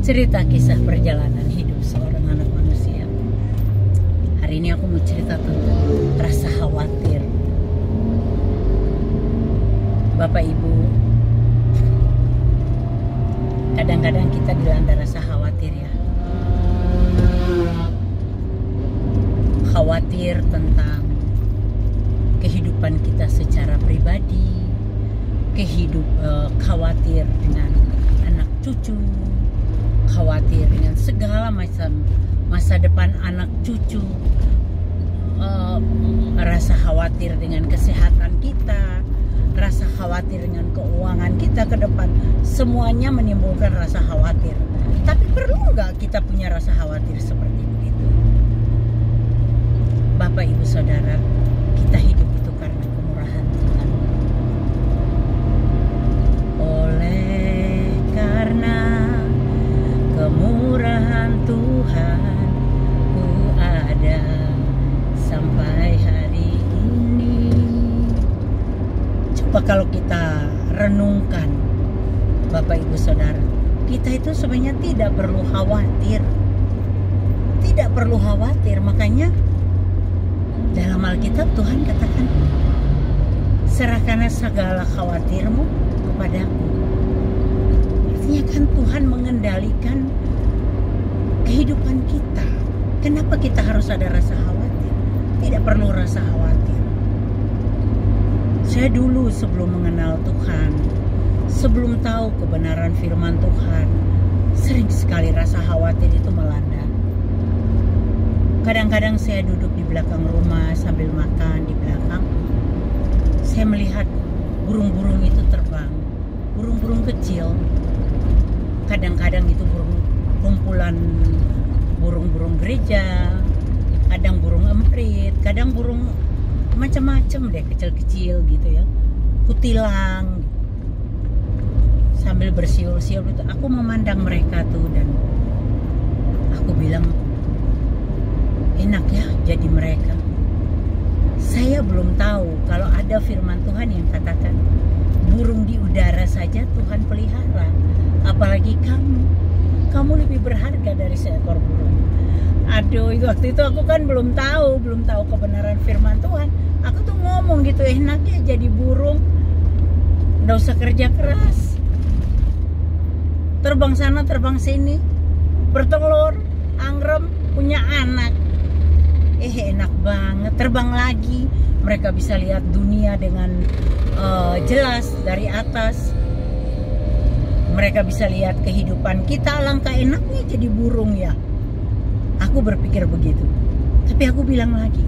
Cerita kisah perjalanan hidup seorang anak manusia. Hari ini aku mau cerita tentang rasa khawatir. Bapak Ibu, kadang-kadang kita dilanda rasa khawatir ya. Khawatir tentang kehidupan kita secara pribadi, khawatir dengan anak cucu, khawatir dengan segala macam masa depan anak cucu, rasa khawatir dengan kesehatan kita, rasa khawatir dengan keuangan kita ke depan. Semuanya menimbulkan rasa khawatir. Tapi perlu nggak kita punya rasa khawatir seperti itu? Bapak Ibu Saudara, kita hidup itu karena kemurahan Tuhan. Oleh karena kemurahan Tuhan, ku ada sampai hari ini. Coba kalau kita renungkan, Bapak Ibu Saudara, kita itu sebenarnya tidak perlu khawatir. Tidak perlu khawatir, makanya dalam Alkitab Tuhan katakan, serahkanlah segala khawatirmu kepadaku. Artinya kan Tuhan mengendalikan kehidupan kita. Kenapa kita harus ada rasa khawatir? Tidak perlu rasa khawatir. Saya dulu sebelum mengenal Tuhan, sebelum tahu kebenaran firman Tuhan, sering sekali rasa khawatir itu melanda. Kadang-kadang saya duduk di belakang rumah sambil makan di belakang, saya melihat burung-burung itu terbang. Burung-burung kecil. Kadang-kadang itu kumpulan burung-burung gereja, kadang burung emprit, kadang burung macam-macam deh, kecil-kecil gitu ya, kutilang. Sambil bersiul-siul itu, aku memandang mereka tuh dan aku bilang, enak ya jadi mereka. Saya belum tahu kalau ada firman Tuhan yang katakan burung di udara saja Tuhan pelihara, apalagi kamu lebih berharga dari seekor burung. Aduh, waktu itu aku kan belum tahu kebenaran firman Tuhan. Aku tuh ngomong gitu, enak ya jadi burung, nggak usah kerja keras, terbang sana terbang sini, bertelur, angrem, punya anak. Enak banget, terbang lagi. Mereka bisa lihat dunia dengan jelas dari atas. Mereka bisa lihat kehidupan kita. Alangkah enaknya jadi burung ya. Aku berpikir begitu. Tapi aku bilang lagi,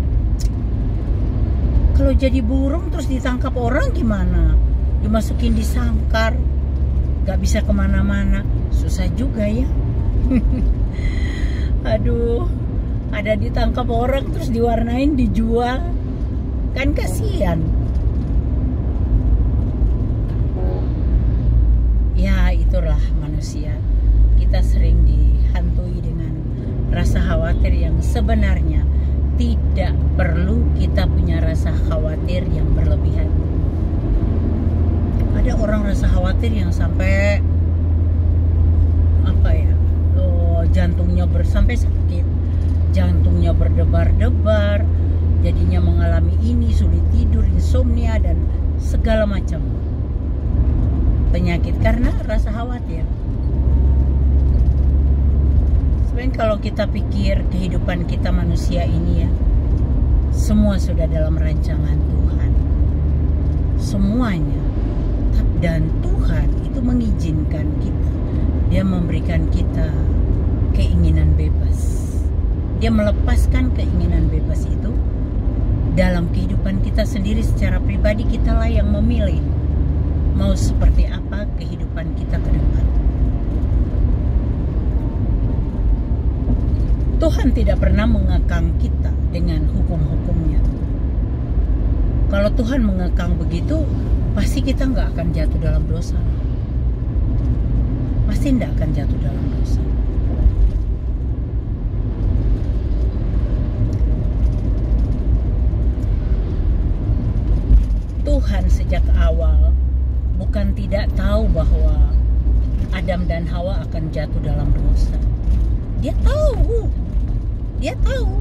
kalau jadi burung terus ditangkap orang gimana? Dimasukin di sangkar, gak bisa kemana-mana. Susah juga ya. Aduh, ada ditangkap orang terus diwarnain dijual, kan kasihan. Ya itulah manusia. Kita sering dihantui dengan rasa khawatir yang sebenarnya tidak perlu kita punya rasa khawatir yang berlebihan. Ada orang rasa khawatir yang sampai jantungnya sampai sakit. Jantungnya berdebar-debar, jadinya mengalami ini, sulit tidur, insomnia, dan segala macam penyakit karena rasa khawatir. Sebenarnya kalau kita pikir kehidupan kita manusia ini ya, semua sudah dalam rancangan Tuhan. Semuanya. Dan Tuhan itu mengizinkan kita. Dia memberikan kita keinginan bebas. Dia melepaskan keinginan bebas itu dalam kehidupan kita sendiri secara pribadi. Kitalah yang memilih mau seperti apa kehidupan kita ke depan. Tuhan tidak pernah mengekang kita dengan hukum-hukumnya. Kalau Tuhan mengekang begitu, pasti kita nggak akan jatuh dalam dosa. Pasti nggak akan jatuh dalam dosa. Tuhan sejak awal bukan tidak tahu bahwa Adam dan Hawa akan jatuh dalam dosa. Dia tahu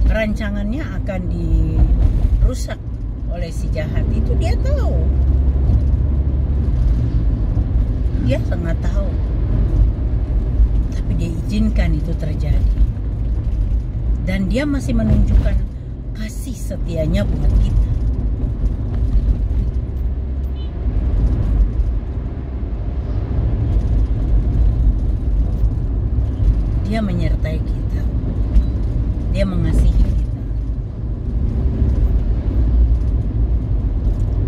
rancangannya akan dirusak oleh si jahat itu. Dia tahu, dia sangat tahu, tapi dia izinkan itu terjadi, dan dia masih menunjukkan kasih setianya buat kita. Dia menyertai kita, dia mengasihi kita.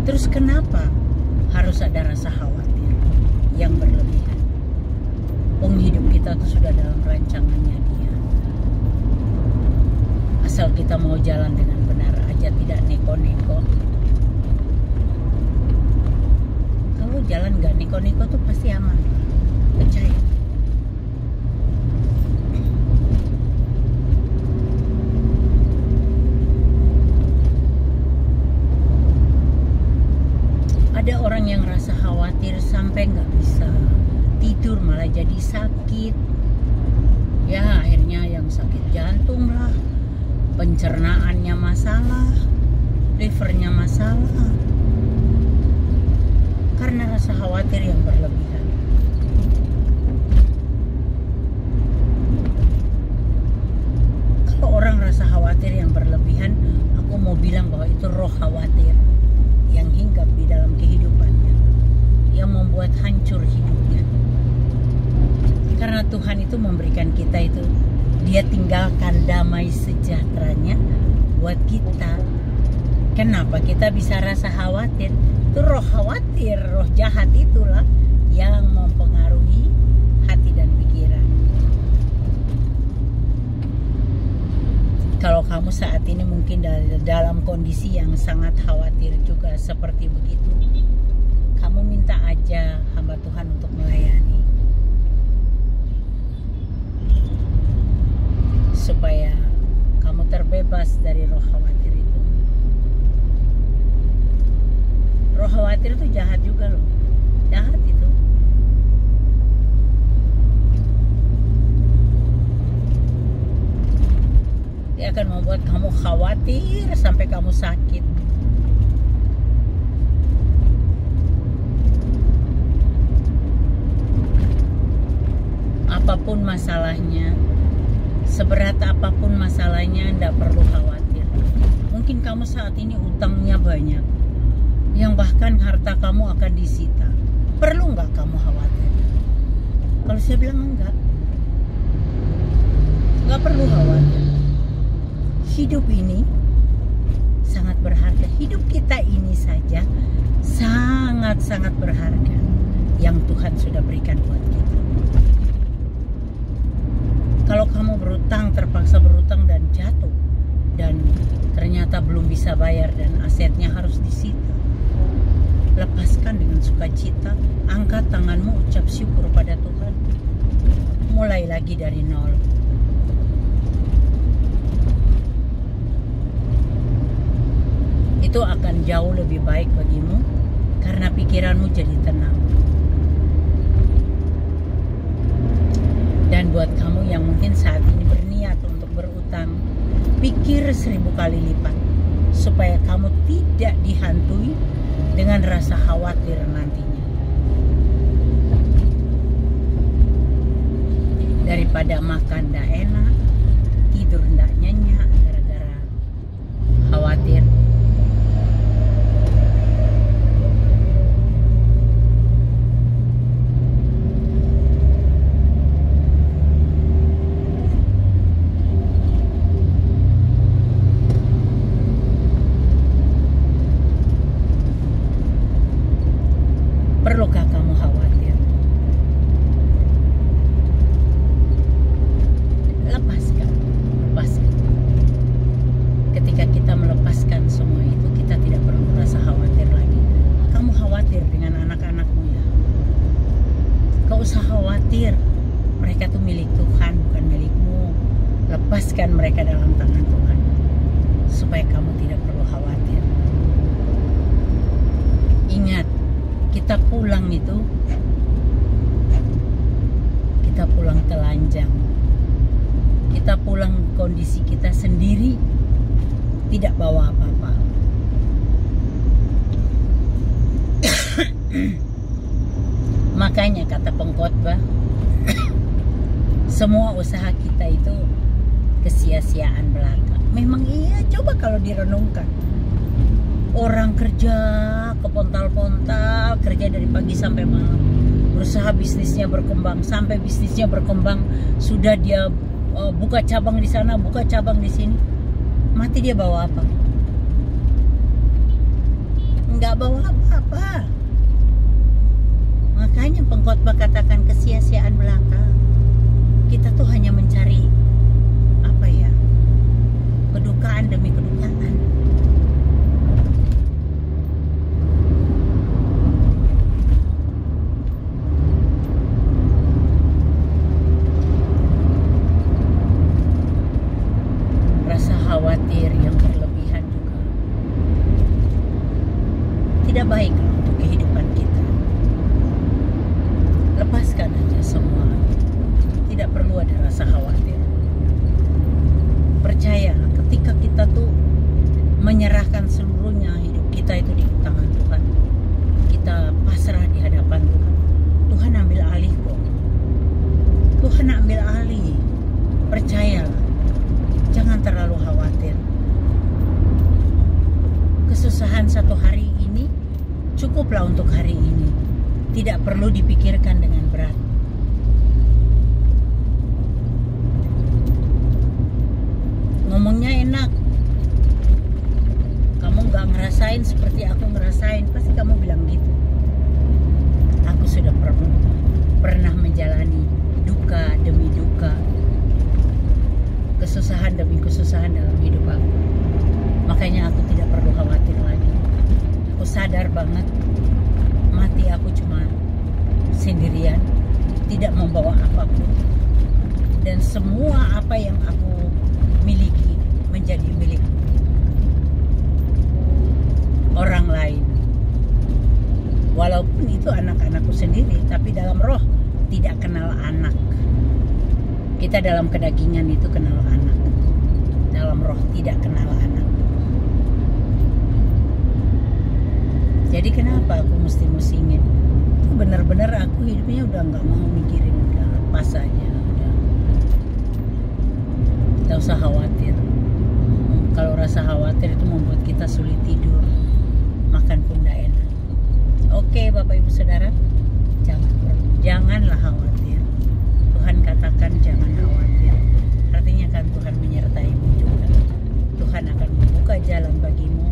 Terus kenapa harus ada rasa khawatir yang berlebihan? Hidup kita tuh sudah dalam rancangannya Dia. Asal kita mau jalan dengan benar aja, tidak neko-neko. Kalau jalan gak neko-neko tuh pasti aman, percaya. Ada orang yang rasa khawatir sampai nggak bisa tidur, malah jadi sakit. Ya akhirnya yang sakit jantung lah, pencernaannya masalah, livernya masalah, karena rasa khawatir yang berlebihan. Kalau orang rasa khawatir yang berlebihan, aku mau bilang bahwa itu roh khawatir yang hinggap di dalam kehidupannya, yang membuat hancur hidupnya. Karena Tuhan itu memberikan kita itu, Dia tinggalkan damai sejahteranya buat kita. Kenapa kita bisa rasa khawatir? Itu roh khawatir, roh jahat itulah yang mempengaruhi hati dan pikiran. Kalau kamu saat ini mungkin dalam kondisi yang sangat khawatir juga seperti begitu, kamu minta aja hamba Tuhan untuk melayani, supaya kamu terbebas dari roh khawatir itu. Roh khawatir itu jahat juga loh, jahat itu. Dia akan membuat kamu khawatir sampai kamu sakit. Apapun masalahnya, seberat apapun masalahnya, tidak perlu khawatir. Mungkin kamu saat ini utangnya banyak, yang bahkan harta kamu akan disita. Perlu nggak kamu khawatir? Kalau saya bilang nggak perlu khawatir. Hidup ini sangat berharga. Hidup kita ini saja sangat-sangat berharga yang Tuhan sudah berikan buat kita. Kalau kamu berutang, terpaksa berutang dan jatuh, dan ternyata belum bisa bayar dan asetnya harus disita, lepaskan dengan sukacita, angkat tanganmu, ucap syukur pada Tuhan. Mulai lagi dari nol. Itu akan jauh lebih baik bagimu, karena pikiranmu jadi tenang. Dan buat kamu yang mungkin saat ini berniat untuk berutang, pikir 1000 kali lipat, supaya kamu tidak dihantui dengan rasa khawatir nantinya. Daripada makan tidak enak, tidur tidak nyenyak gara-gara khawatir. Perlukah kamu khawatir? Lepaskan. Ketika kita melepaskan semua itu, kita tidak perlu rasa khawatir lagi. Kamu khawatir dengan anak-anakmu ya? Gak usah khawatir. Mereka tuh milik Tuhan, bukan milikmu. Lepaskan mereka dalam tangan Tuhan, supaya kamu tidak perlu khawatir. Ingat, kita pulang itu telanjang. Kita pulang kondisi kita sendiri, tidak bawa apa-apa. Makanya kata pengkhotbah, semua usaha kita itu kesia-siaan belaka. Memang iya, coba kalau direnungkan. Orang kerja kepontal-pontal, kerja dari pagi sampai malam, berusaha bisnisnya berkembang, sampai bisnisnya berkembang, sudah dia buka cabang di sana, buka cabang di sini, mati dia bawa apa? Nggak bawa apa-apa. Makanya pengkhotbah katakan kesia-siaan belaka. Kita tuh hanya mencari apa ya? Kedukaan demi kedukaan. Rasa khawatir yang berlebihan juga tidak baik untuk kehidupan kita. Lepaskan aja semua. Tidak perlu ada rasa khawatir. Percaya, ketika kita tuh menyerahkan seluruhnya hidup kita itu di tangan Tuhan, kita pasrah di hadapan Tuhan, Tuhan ambil alih kok. Tuhan ambil alih. Percayalah. Jangan terlalu khawatir. Kesusahan satu hari ini cukuplah untuk hari ini. Tidak perlu dipikirkan dengan berat. Ngomongnya enak. Kamu gak ngerasain seperti aku ngerasain, pasti kamu bilang gitu. Aku sudah pernah menjalani duka demi duka, kesusahan demi kesusahan dalam hidup aku. Makanya aku tidak perlu khawatir lagi. Aku sadar banget mati aku cuma sendirian, tidak membawa apapun, dan semua apa yang aku miliki menjadi milik orang lain. Walaupun itu anak-anakku sendiri, tapi dalam roh tidak kenal anak. Kita dalam kedagingan itu kenal anak, dalam roh tidak kenal anak. Jadi kenapa aku mesti musingin? Itu benar-benar aku hidupnya udah nggak mau mikirin, udah lepas aja, udah nggak usah khawatir. Kalau rasa khawatir itu membuat kita sulit tidur, makan pun tidak enak. Oke, Bapak Ibu Saudara, janganlah khawatir. Tuhan katakan jangan khawatir. Artinya kan Tuhan menyertaimu juga. Tuhan akan membuka jalan bagimu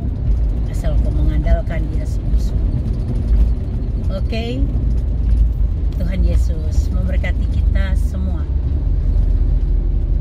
asal kau mengandalkan Dia sungguh-sungguh. Oke, Tuhan Yesus memberkati kita semua.